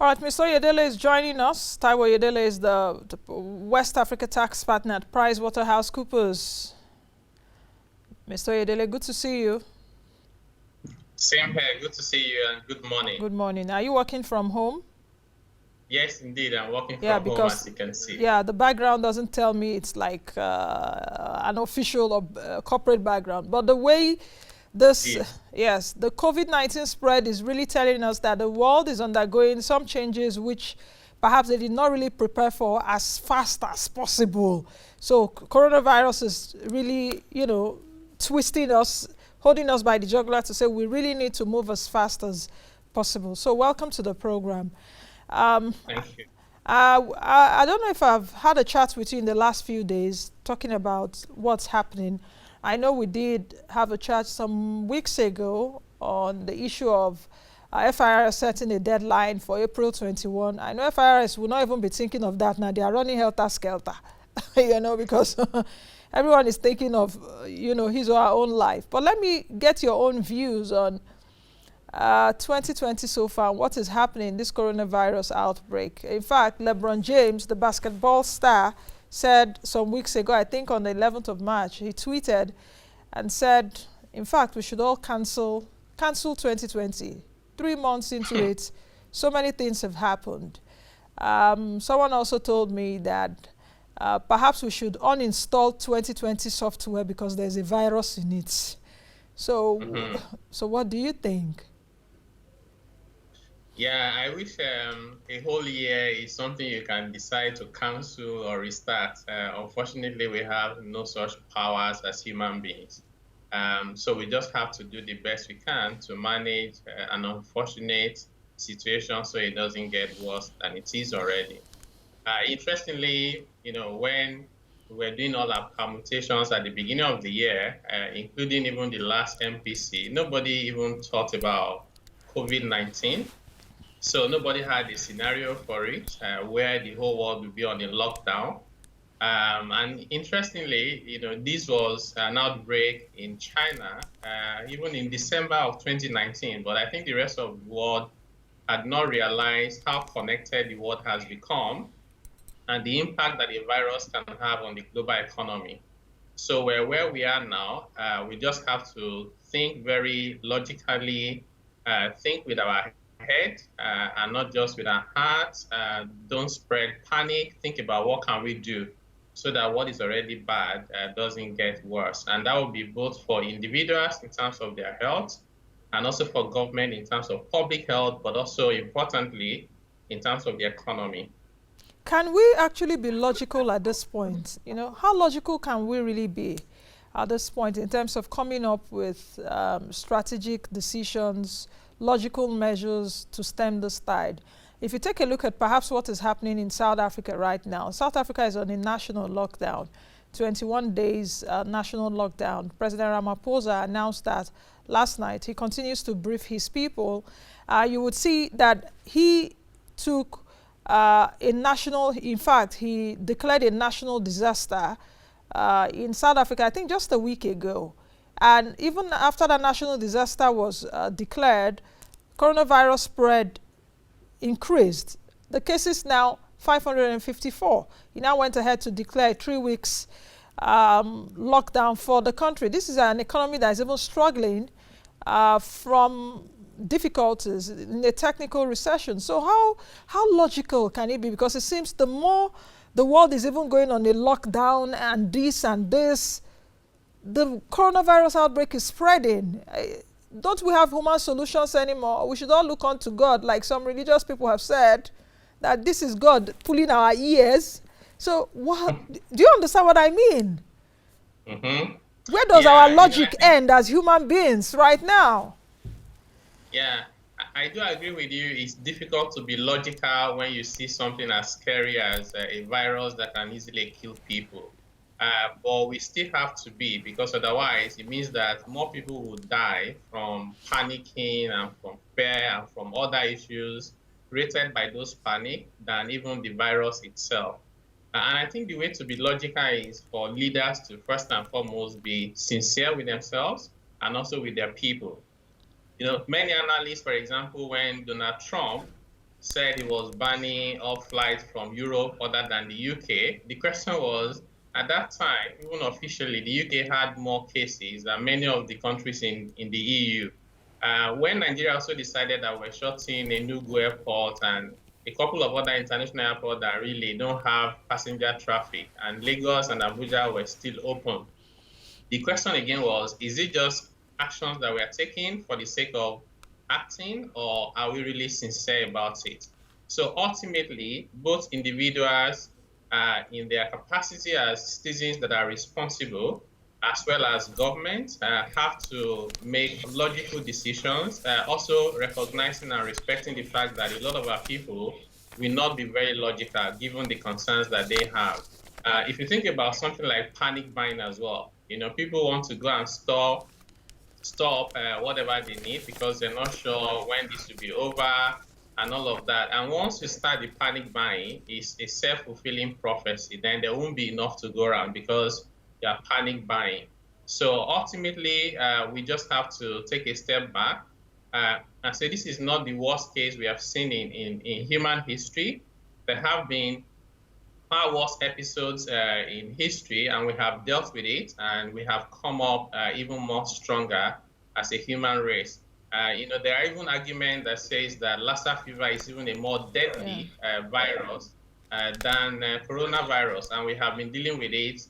All right, Mr. Oyedele is joining us. Taiwo Oyedele is the West Africa tax partner at PricewaterhouseCoopers. Mr. Oyedele, good to see you. Same here. Good to see you and good morning. Good morning. Are you working from home? Yes, indeed. I'm working from home, as you can see. Yeah, the background doesn't tell me it's like an official or corporate background. But the way this, yes, the COVID-19 spread is really telling us that the world is undergoing some changes which perhaps they did not really prepare for as fast as possible. So coronavirus is really, twisting us, holding us by the jugular to say we really need to move as fast as possible. So welcome to the program. Thank you. I don't know if I've had a chat with you in the last few days talking about what's happening. I know we did have a chat some weeks ago on the issue of FIRS setting a deadline for April 21. I know FIRS will not even be thinking of that now. They are running helter-skelter, because everyone is thinking of, his or her own life. But let me get your own views on 2020 so far, what is happening in this coronavirus outbreak. In fact, LeBron James, the basketball star, said some weeks ago, I think on the 11th of March, he tweeted and said, in fact, we should all cancel 2020. 3 months into it, so many things have happened. Someone also told me that perhaps we should uninstall 2020 software because there's a virus in it. So, so what do you think? Yeah, I wish a whole year is something you can decide to cancel or restart. Unfortunately, we have no such powers as human beings. So we just have to do the best we can to manage an unfortunate situation so it doesn't get worse than it is already. Interestingly, when we were doing all our permutations at the beginning of the year, including even the last MPC, nobody even thought about COVID-19. So nobody had a scenario for it where the whole world would be on a lockdown. And interestingly, this was an outbreak in China, even in December of 2019. But I think the rest of the world had not realized how connected the world has become and the impact that a virus can have on the global economy. So where we are now, we just have to think very logically, think with our head and not just with our hearts. Don't spread panic. Think about what can we do so that what is already bad doesn't get worse. And that will be both for individuals in terms of their health and also for government in terms of public health, but also importantly, in terms of the economy. Can we actually be logical at this point? How logical can we really be at this point in terms of coming up with strategic decisions, logical measures to stem this tide? If you take a look at perhaps what is happening in South Africa right now, South Africa is on a national lockdown, 21 days national lockdown. President Ramaphosa announced that last night. He continues to brief his people. You would see that he took in fact, he declared a national disaster in South Africa, I think just a week ago. And even after the national disaster was declared, coronavirus spread increased. The cases now 554. He now went ahead to declare a 3 weeks lockdown for the country. This is an economy that is even struggling from difficulties in a technical recession. So how logical can it be? Because it seems the more the world is even going on a lockdown and this, the coronavirus outbreak is spreading. Don't we have human solutions anymore? We should all look unto God, like some religious people have said, that this is God pulling our ears. So do you understand what I mean? Where does our logic end as human beings right now? Yeah, I do agree with you. It's difficult to be logical when you see something as scary as a virus that can easily kill people. But we still have to be, because otherwise it means that more people will die from panicking and from fear and from other issues created by those panic than even the virus itself. And I think the way to be logical is for leaders to first and foremost be sincere with themselves and also with their people. Many analysts, for example, when Donald Trump said he was banning all flights from Europe other than the UK, the question was, at that time, even officially, the UK had more cases than many of the countries in the EU. When Nigeria also decided that we're shutting Enugu Airport and a couple of other international airports that really don't have passenger traffic, and Lagos and Abuja were still open. The question again was, is it just actions that we are taking for the sake of acting, or are we really sincere about it? So ultimately, both individuals in their capacity as citizens that are responsible, as well as government, have to make logical decisions, also recognizing and respecting the fact that a lot of our people will not be very logical given the concerns that they have. If you think about something like panic buying as well, people want to go and store whatever they need because they're not sure when this will be over and all of that. And once you start the panic buying, it's a self-fulfilling prophecy. Then there won't be enough to go around because you're panic buying. So ultimately, we just have to take a step back and say this is not the worst case we have seen in human history. There have been far worse episodes in history, and we have dealt with it, and we have come up even more stronger as a human race. There are even arguments that says that Lassa Fever is even a more deadly virus than coronavirus, and we have been dealing with it.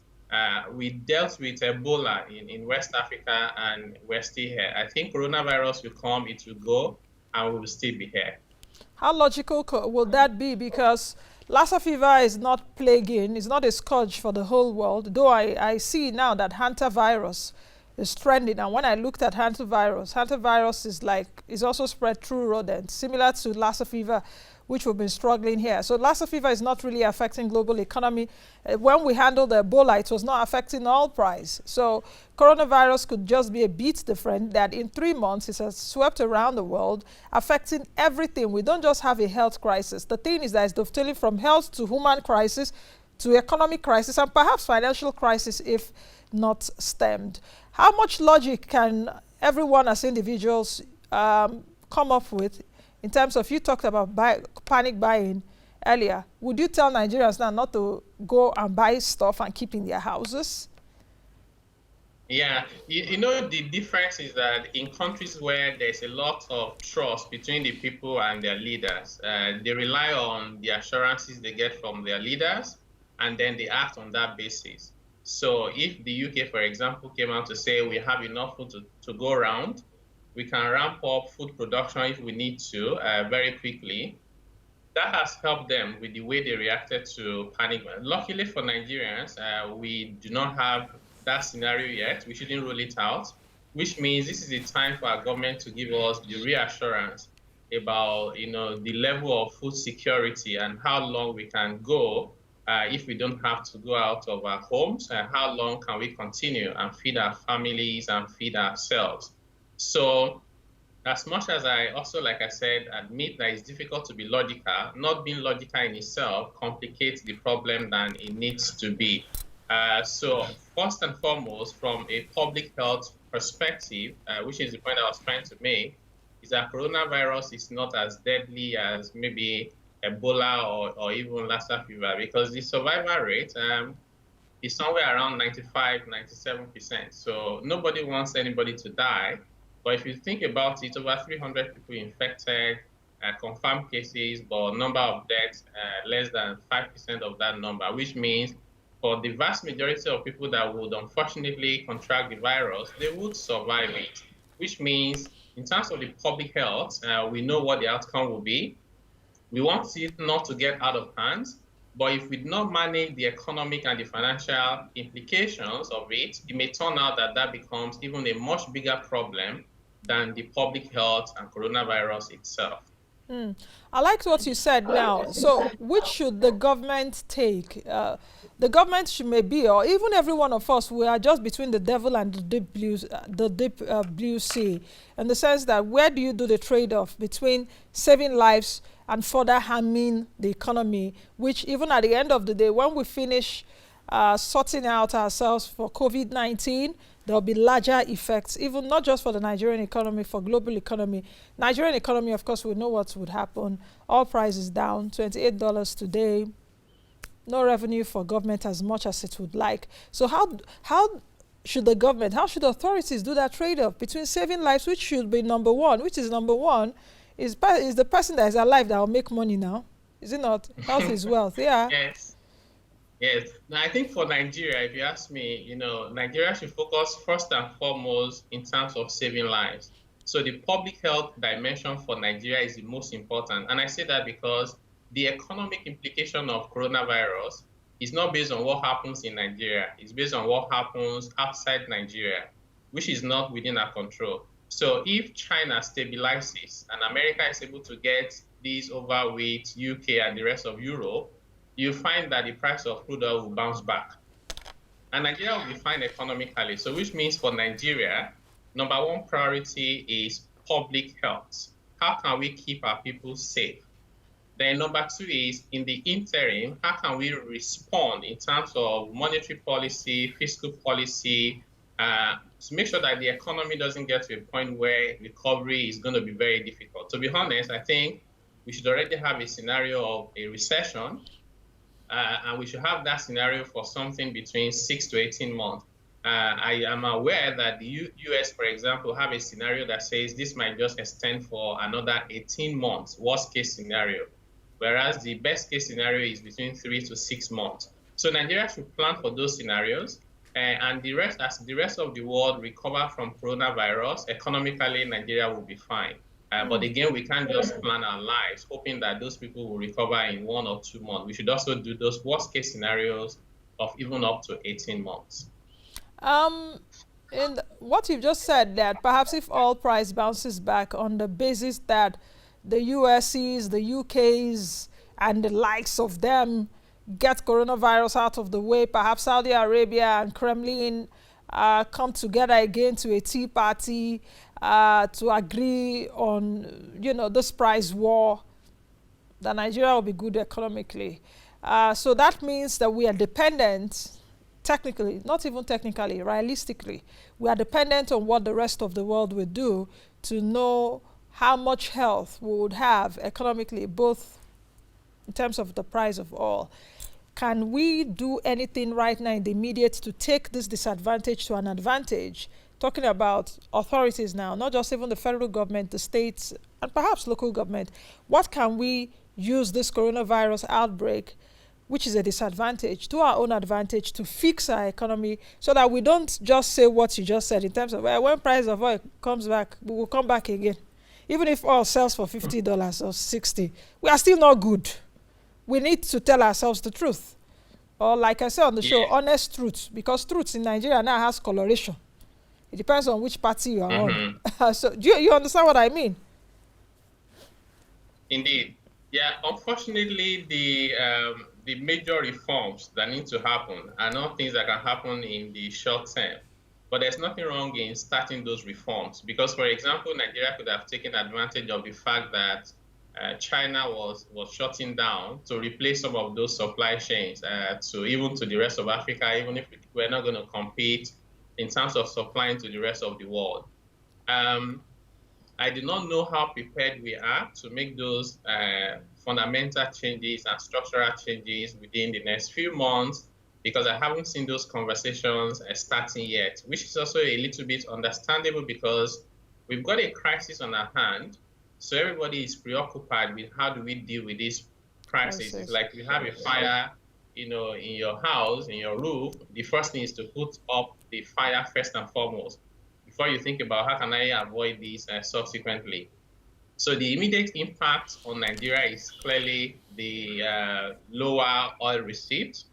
We dealt with Ebola in West Africa, and we're still here. I think coronavirus will come, it will go, and we will still be here. How logical will that be? Because Lassa fever is not plaguing, it's not a scourge for the whole world, though I see now that hantavirus is trending. And when I looked at hantavirus is also spread through rodents, similar to Lassa fever, which we've been struggling here. So Lassa fever is not really affecting global economy. When we handled the Ebola, it was not affecting oil price. So coronavirus could just be a bit different, that in 3 months it has swept around the world, affecting everything. We don't just have a health crisis. The thing is that it's dovetailing from health to human crisis to economic crisis and perhaps financial crisis if not stemmed. How much logic can everyone as individuals come up with in terms of, you talked about panic buying earlier. Would you tell Nigerians now not to go and buy stuff and keep in their houses? Yeah, the difference is that in countries where there's a lot of trust between the people and their leaders, they rely on the assurances they get from their leaders, and then they act on that basis. So if the UK, for example, came out to say we have enough food to go around, we can ramp up food production if we need to very quickly. That has helped them with the way they reacted to panic. Luckily for Nigerians, we do not have that scenario yet. We shouldn't rule it out, which means this is the time for our government to give us the reassurance about the level of food security and how long we can go if we don't have to go out of our homes, and how long can we continue and feed our families and feed ourselves. So as much as I also, like I said, admit that it's difficult to be logical, not being logical in itself complicates the problem than it needs to be. So first and foremost, from a public health perspective, which is the point I was trying to make, is that coronavirus is not as deadly as maybe Ebola or even Lassa fever, because the survival rate is somewhere around 95–97%. So nobody wants anybody to die. But if you think about it, over 300 people infected, confirmed cases, but number of deaths, less than 5% of that number, which means for the vast majority of people that would unfortunately contract the virus, they would survive it, which means in terms of the public health, we know what the outcome will be. We want it not to get out of hand, but if we do not manage the economic and the financial implications of it, it may turn out that that becomes even a much bigger problem than the public health and coronavirus itself. I liked what you said now. So which should the government take? The government should maybe, or even every one of us, we are just between the devil and the deep blue sea, in the sense that where do you do the trade-off between saving lives and further harming the economy, which even at the end of the day, when we finish sorting out ourselves for COVID-19, there will be larger effects, even not just for the Nigerian economy, for global economy. Nigerian economy, of course, we know what would happen. Oil price is down, $28 today. No revenue for government as much as it would like. So how should the government, how should authorities do that trade-off between saving lives, which should be number one, which is number one, is the person that is alive that will make money now? Is it not? Health is wealth, yeah. Yes. Yes. Now, I think for Nigeria, if you ask me, Nigeria should focus first and foremost in terms of saving lives. So the public health dimension for Nigeria is the most important. And I say that because the economic implication of coronavirus is not based on what happens in Nigeria. It's based on what happens outside Nigeria, which is not within our control. So if China stabilizes and America is able to get these overweight UK and the rest of Europe, you find that the price of crude oil will bounce back. And Nigeria will be fine economically. So which means for Nigeria, number one priority is public health. How can we keep our people safe? Then number two is, in the interim, how can we respond in terms of monetary policy, fiscal policy, to make sure that the economy doesn't get to a point where recovery is going to be very difficult. To be honest, I think we should already have a scenario of a recession, and we should have that scenario for something between 6 to 18 months. I am aware that the US, for example, have a scenario that says this might just extend for another 18 months, worst case scenario, whereas the best case scenario is between 3 to 6 months. So Nigeria should plan for those scenarios, and as the rest of the world recover from coronavirus, economically, Nigeria will be fine. But again, we can't just plan our lives hoping that those people will recover in 1 or 2 months. We should also do those worst case scenarios of even up to 18 months. And what you've just said, that perhaps if oil price bounces back on the basis that the US's, the UK's, and the likes of them get coronavirus out of the way, perhaps Saudi Arabia and Kremlin come together again to a tea party to agree on, this price war, that Nigeria will be good economically. So that means that we are dependent, technically, not even technically, realistically, we are dependent on what the rest of the world will do to know how much health we would have economically, both in terms of the price of oil. Can we do anything right now in the immediate to take this disadvantage to an advantage? Talking about authorities now, not just even the federal government, the states, and perhaps local government. What can we use this coronavirus outbreak, which is a disadvantage, to our own advantage to fix our economy so that we don't just say what you just said in terms of, well, when price of oil comes back, we will come back again. Even if oil sells for $50 or $60, we are still not good. We need to tell ourselves the truth. Or like I said on the show, honest truth. Because truth in Nigeria now has coloration. It depends on which party you are on. So do you understand what I mean? Indeed. Yeah, unfortunately, the major reforms that need to happen are not things that can happen in the short term. But there's nothing wrong in starting those reforms. Because, for example, Nigeria could have taken advantage of the fact that China was shutting down to replace some of those supply chains to the rest of Africa, even if we're not going to compete in terms of supplying to the rest of the world. I do not know how prepared we are to make those fundamental changes and structural changes within the next few months, because I haven't seen those conversations starting yet, which is also a little bit understandable because we've got a crisis on our hand. So everybody is preoccupied with how do we deal with this crisis. It's like you have a fire, in your house, in your roof. The first thing is to put up the fire first and foremost, before you think about how can I avoid this subsequently. So the immediate impact on Nigeria is clearly the lower oil receipts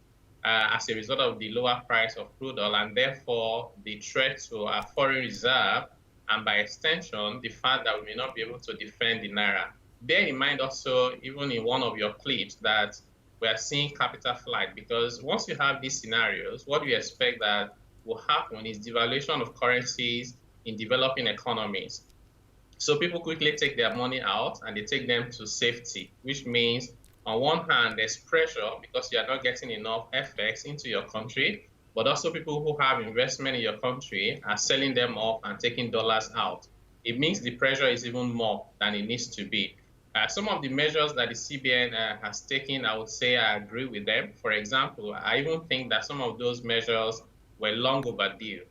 as a result of the lower price of crude oil, and therefore the threat to our foreign reserve, and by extension, the fact that we may not be able to defend the naira. Bear in mind also, even in one of your clips, that we are seeing capital flight, because once you have these scenarios, what we expect that will happen is devaluation of currencies in developing economies. So people quickly take their money out and they take them to safety, which means on one hand, there's pressure because you are not getting enough FX into your country. but also people who have investment in your country are selling them off and taking dollars out. It means the pressure is even more than it needs to be. Some of the measures that the CBN has taken, I would say I agree with them. For example, I even think that some of those measures were long overdue.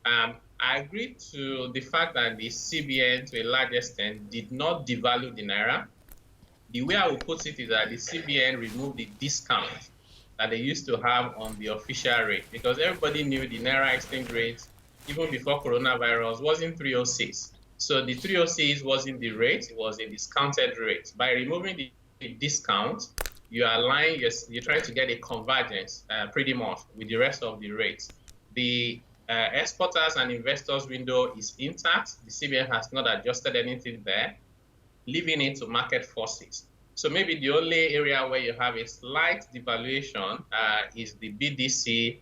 I agree to the fact that the CBN, to a large extent, did not devalue the Naira. The way I would put it is that the CBN removed the discount that they used to have on the official rate, because everybody knew the Naira exchange rate, even before coronavirus, wasn't 306. So the 306 wasn't the rate, it was a discounted rate. By removing the discount, you are lying, you're trying to get a convergence pretty much with the rest of the rates. The exporters and investors window is intact. The CBN has not adjusted anything there, leaving it to market forces. So maybe the only area where you have a slight devaluation is the BDC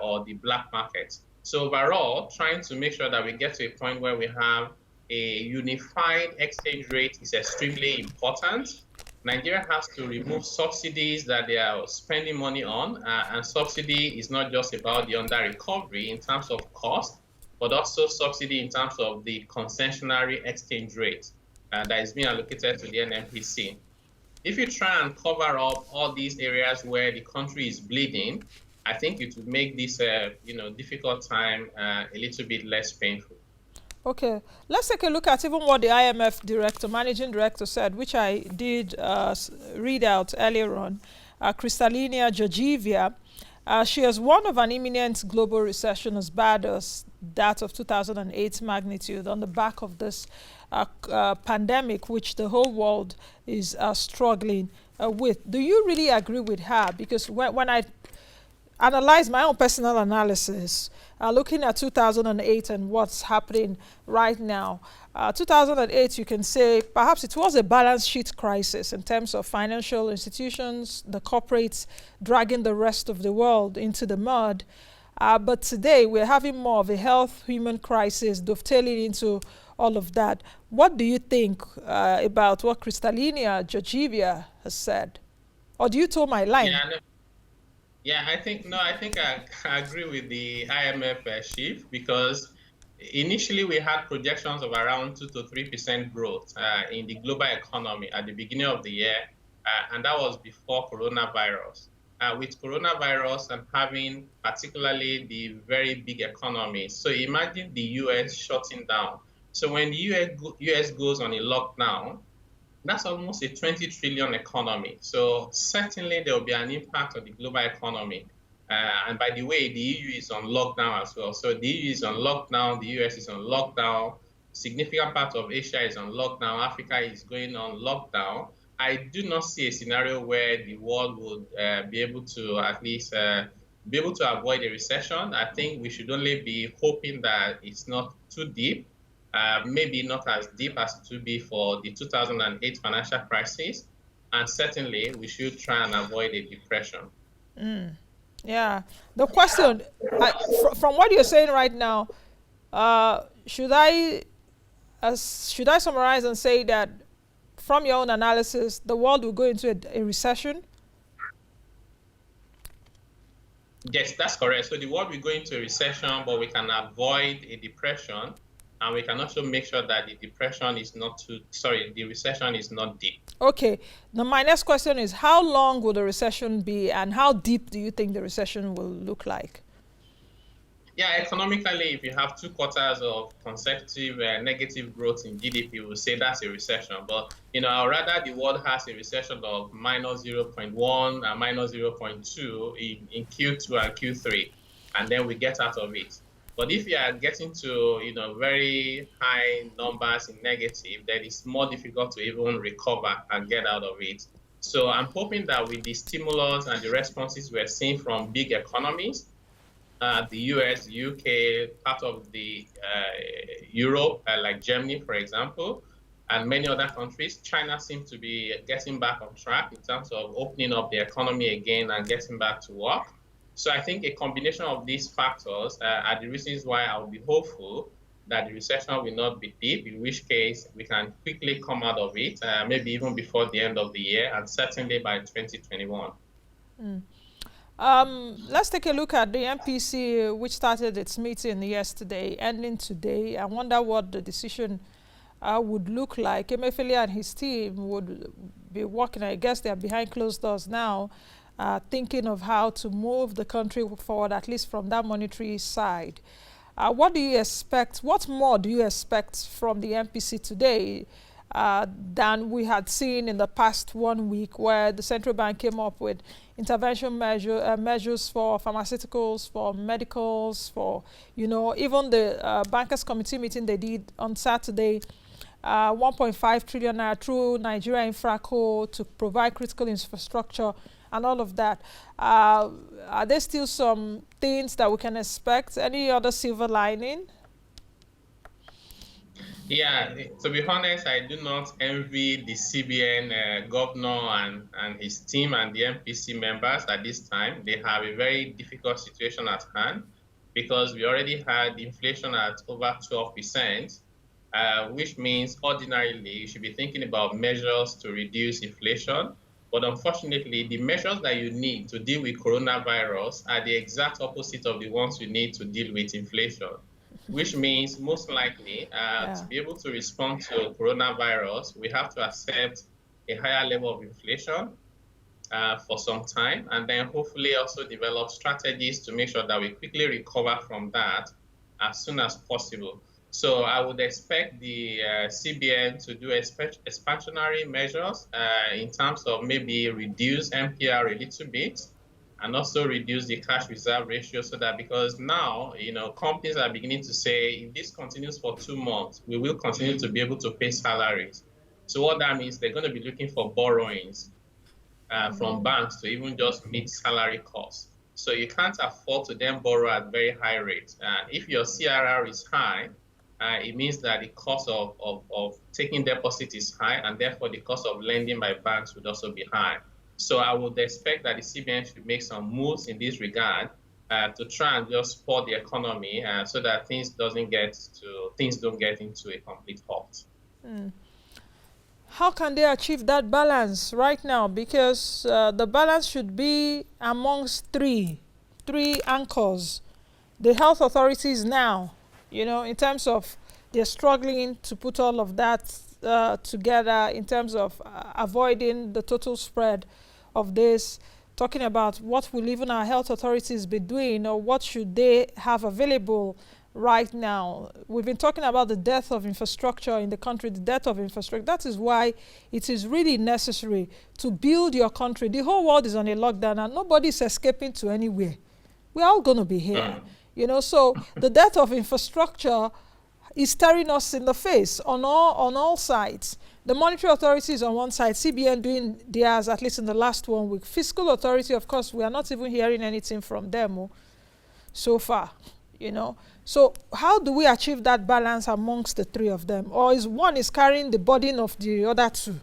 or the black market. So overall, trying to make sure that we get to a point where we have a unified exchange rate is extremely important. Nigeria has to remove subsidies that they are spending money on, and subsidy is not just about the under recovery in terms of cost, but also subsidy in terms of the concessionary exchange rate that is being allocated to the NMPC. If you try and cover up all these areas where the country is bleeding, I think it would make this difficult time a little bit less painful. Okay, let's take a look at even what the IMF managing director said, which I did read out earlier on. Kristalina Georgieva, she has warned of an imminent global recession as bad as that of 2008 magnitude on the back of this pandemic, which the whole world is struggling with. Do you really agree with her? Because when I analyze my own personal analysis, looking at 2008 and what's happening right now. 2008, you can say perhaps it was a balance sheet crisis in terms of financial institutions, the corporates dragging the rest of the world into the mud. But today we're having more of a health human crisis dovetailing into all of that. What do you think about what Kristalina Georgieva has said? Or do you toe my line? Yeah, I think I agree with the IMF chief, because initially we had projections of around 2 to 3% growth in the global economy at the beginning of the year, and that was before coronavirus. With coronavirus and having particularly the very big economy, so imagine the US shutting down. So when the US goes on a lockdown, that's almost a 20 trillion economy. So certainly there will be an impact on the global economy. And by the way, the EU is on lockdown as well. So the EU is on lockdown, the US is on lockdown, significant part of Asia is on lockdown, Africa is going on lockdown. I do not see a scenario where the world would be able to at least be able to avoid a recession. I think we should only be hoping that it's not too deep. Maybe not as deep as it would be for the 2008 financial crisis. And certainly, we should try and avoid a depression. Yeah. The question, from what you're saying right now, should I summarize and say that from your own analysis, the world will go into a recession? Yes, that's correct. So the world will go into a recession, but we can avoid a depression. And we can also make sure that the recession is not deep. Okay. Now, my next question is, how long will the recession be, and how deep do you think the recession will look like? Yeah, economically, if you have 2 quarters of consecutive negative growth in GDP, we'll say that's a recession. But, I'd rather the world has a recession of minus 0.1 and minus 0.2 in Q2 and Q3, and then we get out of it. But if you are getting to, very high numbers in negative, then it's more difficult to even recover and get out of it. So I'm hoping that with the stimulus and the responses we're seeing from big economies, the US, the UK, part of the Europe, like Germany, for example, and many other countries, China seems to be getting back on track in terms of opening up the economy again and getting back to work. So I think a combination of these factors are the reasons why I would be hopeful that the recession will not be deep, in which case we can quickly come out of it, maybe even before the end of the year, and certainly by 2021. Let's take a look at the MPC, which started its meeting yesterday, ending today. I wonder what the decision would look like. Emefiele and his team would be working, I guess they're behind closed doors now, thinking of how to move the country forward, at least from that monetary side. What do you expect? What more do you expect from the MPC today than we had seen in the past 1 week, where the central bank came up with intervention measures for pharmaceuticals, for medicals, for, even the bankers committee meeting they did on Saturday, 1.5 trillion naira through Nigeria Infraco to provide critical infrastructure and all of that. Are there still some things that we can expect? Any other silver lining? Yeah, to be honest, I do not envy the CBN governor and his team and the MPC members at this time. They have a very difficult situation at hand because we already had inflation at over 12%, which means ordinarily you should be thinking about measures to reduce inflation. But unfortunately, the measures that you need to deal with coronavirus are the exact opposite of the ones you need to deal with inflation, which means most likely to be able to respond to coronavirus, we have to accept a higher level of inflation for some time, and then hopefully also develop strategies to make sure that we quickly recover from that as soon as possible. So I would expect the CBN to do expansionary measures in terms of maybe reduce MPR a little bit and also reduce the cash reserve ratio, so that, because now, companies are beginning to say, if this continues for 2 months, we will continue to be able to pay salaries. So what that means, they're going to be looking for borrowings from banks to even just meet salary costs. So you can't afford to then borrow at very high rates. If your CRR is high, it means that the cost of taking deposit is high, and therefore the cost of lending by banks would also be high. So I would expect that the CBN should make some moves in this regard to try and just support the economy so that things don't get into a complete halt. How can they achieve that balance right now? Because the balance should be amongst three anchors. The health authorities now, in terms of they're struggling to put all of that together in terms of avoiding the total spread of this, talking about what will even our health authorities be doing, or what should they have available right now. We've been talking about the death of infrastructure in the country, the death of infrastructure. That is why it is really necessary to build your country. The whole world is on a lockdown and nobody is escaping to anywhere. We're all going to be here. So the death of infrastructure is staring us in the face on all sides. The monetary authority is on one side, CBN doing theirs, at least in the last 1 week. Fiscal authority, of course, we are not even hearing anything from them so far, So how do we achieve that balance amongst the three of them? Or is one carrying the burden of the other two?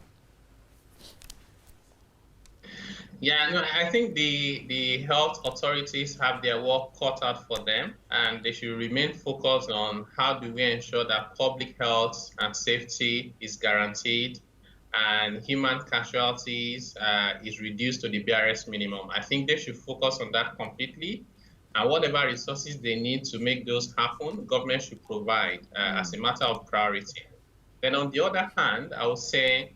Yeah, no, I think the health authorities have their work cut out for them, and they should remain focused on how do we ensure that public health and safety is guaranteed and human casualties is reduced to the BRS minimum. I think they should focus on that completely, and whatever resources they need to make those happen, government should provide as a matter of priority. Then on the other hand, I would say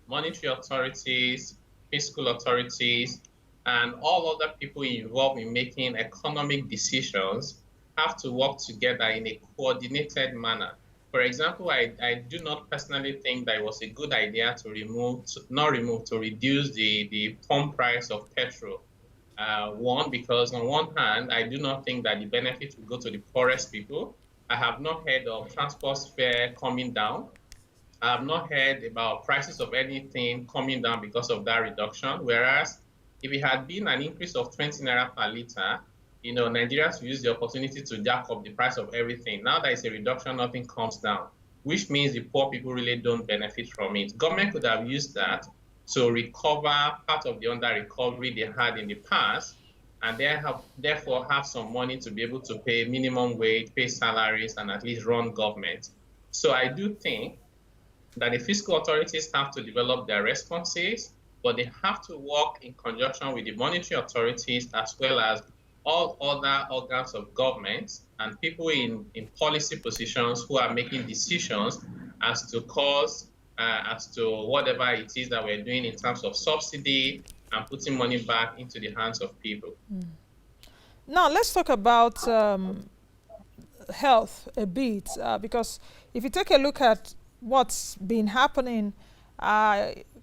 monetary authorities, fiscal authorities, and all other people involved in making economic decisions have to work together in a coordinated manner. For example, I do not personally think that it was a good idea to reduce the pump price of petrol. One, because on one hand, I do not think that the benefit will go to the poorest people. I have not heard of transport fare coming down. I have not heard about prices of anything coming down because of that reduction. Whereas if it had been an increase of 20 naira per liter, Nigerians will use the opportunity to jack up the price of everything. Now that it's a reduction, nothing comes down, which means the poor people really don't benefit from it. Government could have used that to recover part of the under-recovery they had in the past, and therefore have some money to be able to pay minimum wage, pay salaries, and at least run government. So I do think that the fiscal authorities have to develop their responses but they have to work in conjunction with the monetary authorities as well as all other organs of government and people in policy positions who are making decisions as to cause, as to whatever it is that we're doing in terms of subsidy and putting money back into the hands of people. Now, let's talk about health a bit, because if you take a look at what's been happening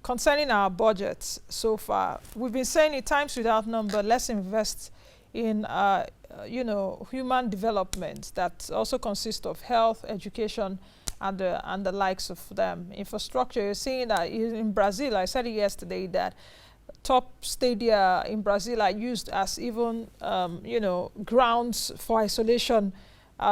concerning our budgets so far, we've been saying it times without number, let's invest in human development that also consists of health, education, and the likes of them. Infrastructure, you're seeing that in Brazil, I said it yesterday, that top stadia in Brazil are used as even grounds for isolation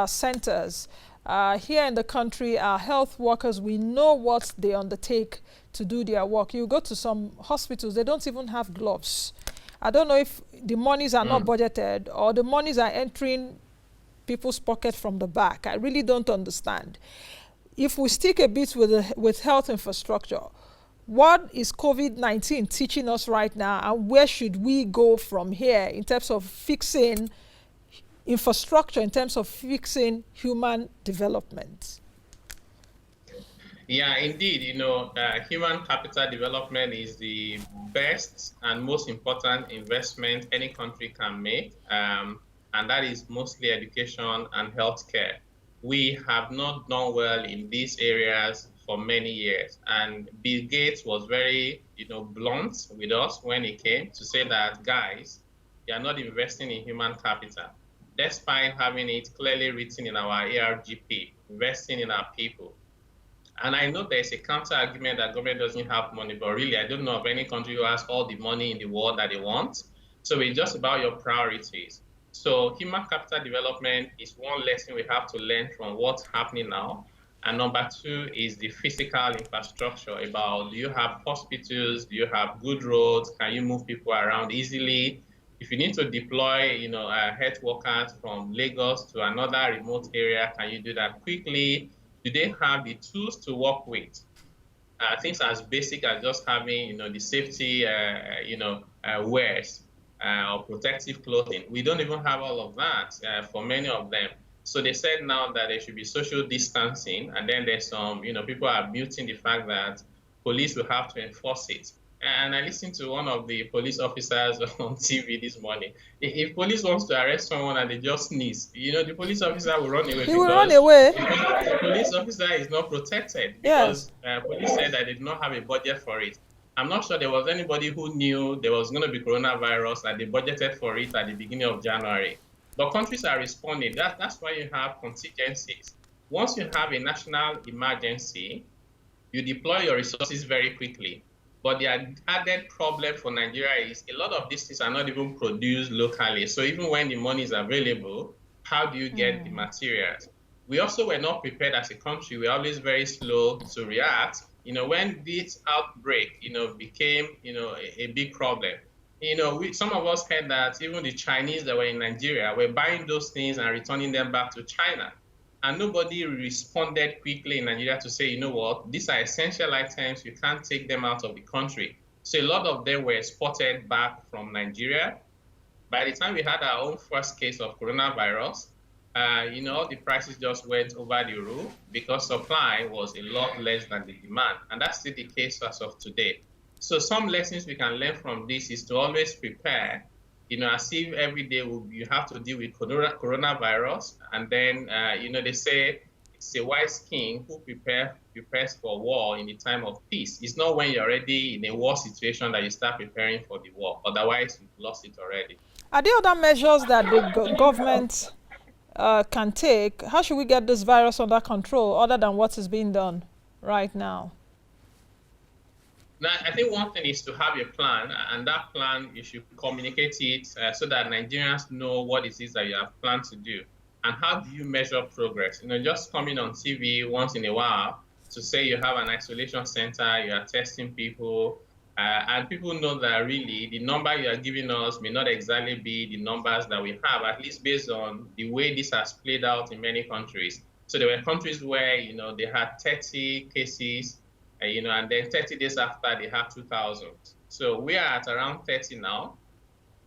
centers. Here in the country, our health workers, we know what they undertake to do their work. You go to some hospitals, they don't even have gloves. I don't know if the monies are not budgeted or the monies are entering people's pocket from the back. I really don't understand. If we stick a bit with health infrastructure, what is COVID-19 teaching us right now, and where should we go from here in terms of fixing infrastructure, in terms of fixing human development? Yeah, indeed, human capital development is the best and most important investment any country can make, and that is mostly education and healthcare. We have not done well in these areas for many years, and Bill Gates was very, blunt with us when he came to say that, guys, you are not investing in human capital, despite having it clearly written in our ARGP, investing in our people. And I know there's a counter argument that government doesn't have money, but really, I don't know of any country who has all the money in the world that they want. So it's just about your priorities. So human capital development is one lesson we have to learn from what's happening now. And number two is the physical infrastructure about, do you have hospitals? Do you have good roads? Can you move people around easily? If you need to deploy, health workers from Lagos to another remote area, can you do that quickly? Do they have the tools to work with? Things as basic as just having, the safety, wears or protective clothing. We don't even have all of that for many of them. So they said now that there should be social distancing, and then there's some, people are muting the fact that police will have to enforce it. And I listened to one of the police officers on TV this morning. If police wants to arrest someone and they just sneeze, the police officer will run away. He will run away. The police officer is not protected because police said that they did not have a budget for it. I'm not sure there was anybody who knew there was going to be coronavirus and they budgeted for it at the beginning of January. But countries are responding. That's why you have contingencies. Once you have a national emergency, you deploy your resources very quickly. But the added problem for Nigeria is a lot of these things are not even produced locally. So even when the money is available, how do you get the materials? We also were not prepared as a country. We're always very slow to react. When this outbreak, became, a big problem, some of us heard that even the Chinese that were in Nigeria were buying those things and returning them back to China. And nobody responded quickly in Nigeria to say, what, these are essential items, you can't take them out of the country. So a lot of them were exported back from Nigeria. By the time we had our own first case of coronavirus, the prices just went over the roof because supply was a lot less than the demand. And that's still the case as of today. So some lessons we can learn from this is to always prepare, as if every day you have to deal with coronavirus. And then, they say it's a wise king who prepares for war in the time of peace. It's not when you're already in a war situation that you start preparing for the war. Otherwise, you've lost it already. Are there other measures that the government can take? How should we get this virus under control other than what is being done right now? Now, I think one thing is to have a plan, and that plan, you should communicate it so that Nigerians know what it is that you have planned to do. And how do you measure progress? Just coming on TV once in a while to say you have an isolation center, you are testing people, and people know that really the number you are giving us may not exactly be the numbers that we have, at least based on the way this has played out in many countries. So there were countries where, they had 30 cases, and then 30 days after they had 2,000. So we are at around 30 now.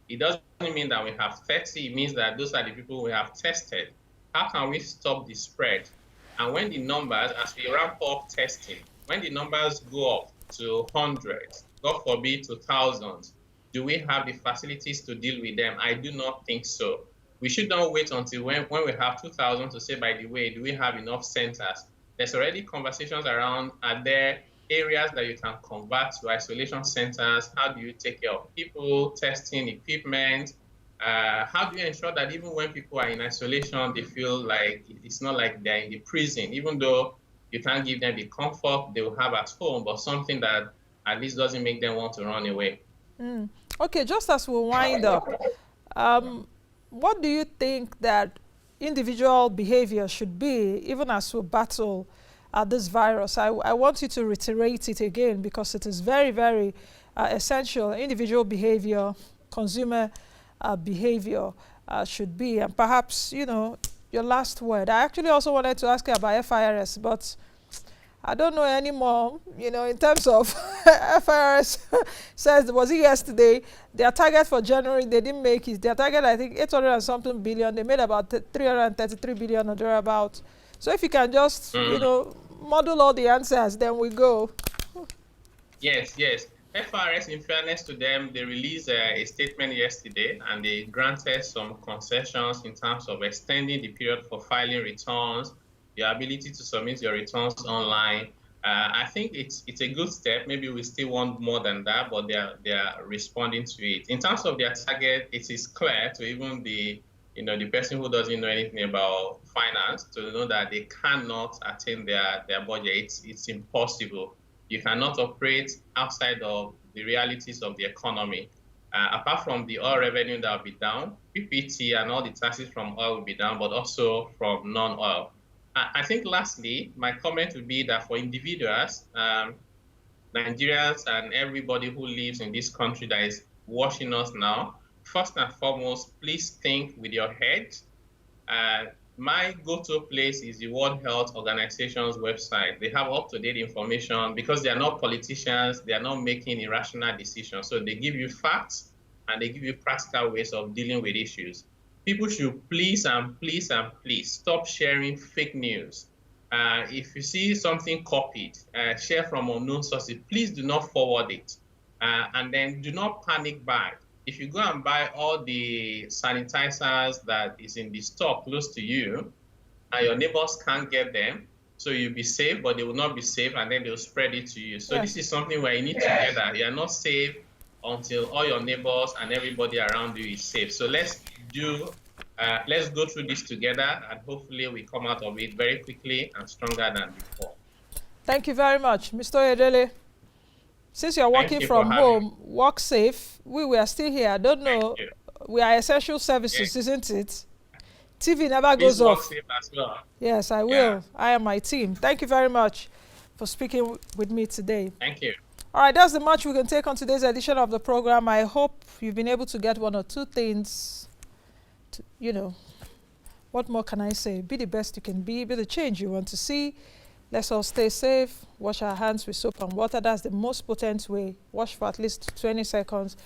It doesn't mean that we have 30. It means that those are the people we have tested. How can we stop the spread? And when the numbers, as we ramp up testing, when the numbers go up to hundreds, God forbid to thousands, do we have the facilities to deal with them? I do not think so. We should not wait until when we have 2,000 to say, by the way, do we have enough centers? There's already conversations around, are there areas that you can convert to isolation centers? How do you take care of people, testing equipment? How do you ensure that even when people are in isolation, they feel like it's not like they're in the prison, even though you can't give them the comfort they will have at home, but something that at least doesn't make them want to run away. Okay, just as we wind up, what do you think that individual behavior should be, even as we battle this virus? I want you to reiterate it again, because it is very, very essential. Individual behavior, consumer behavior should be. And perhaps, you know, your last word. I actually also wanted to ask you about FIRS, but I don't know anymore, you know, in terms of FIRS says, was it yesterday, their target for January, they didn't make it. Their target, I think, 800 and something billion. They made about 333 billion or thereabout. So if you can just, you know, model all the answers, then we go. Yes. FRS, in fairness to them, they released a statement yesterday, and they granted some concessions in terms of extending the period for filing returns, your ability to submit your returns online. I think it's a good step. Maybe we still want more than that, but they are responding to it. In terms of their target, it is clear to even the person who doesn't know anything about finance to know that they cannot attain their budget. It's impossible. You cannot operate outside of the realities of the economy. Apart from the oil revenue that will be down, PPT and all the taxes from oil will be down, but also from non-oil. I think lastly, my comment would be that for individuals, Nigerians and everybody who lives in this country that is watching us now, first and foremost, please think with your head. My go-to place is the World Health Organization's website. They have up-to-date information because they are not politicians. They are not making irrational decisions. So they give you facts and they give you practical ways of dealing with issues. People should please stop sharing fake news. If you see something copied, share from unknown sources, please do not forward it. And then do not panic buy. If you go and buy all the sanitizers that is in the store close to you, and your neighbors can't get them, so you'll be safe, but they will not be safe, and then they'll spread it to you. So this is something where you need to get that. You are not safe until all your neighbors and everybody around you is safe. So let's go through this together, and hopefully we come out of it very quickly and stronger than before. Thank you very much, Mr. Oyedele. Since you're working from home, work safe. We are still here. I don't know. We are essential services, isn't it? TV never goes off. Safe as well. Yes, I will. Yeah. I and my team. Thank you very much for speaking with me today. Thank you. All right, that's the much we can take on today's edition of the program. I hope you've been able to get one or two things. What more can I say? Be the best you can be the change you want to see. Let's all stay safe, wash our hands with soap and water. That's the most potent way. Wash for at least 20 seconds.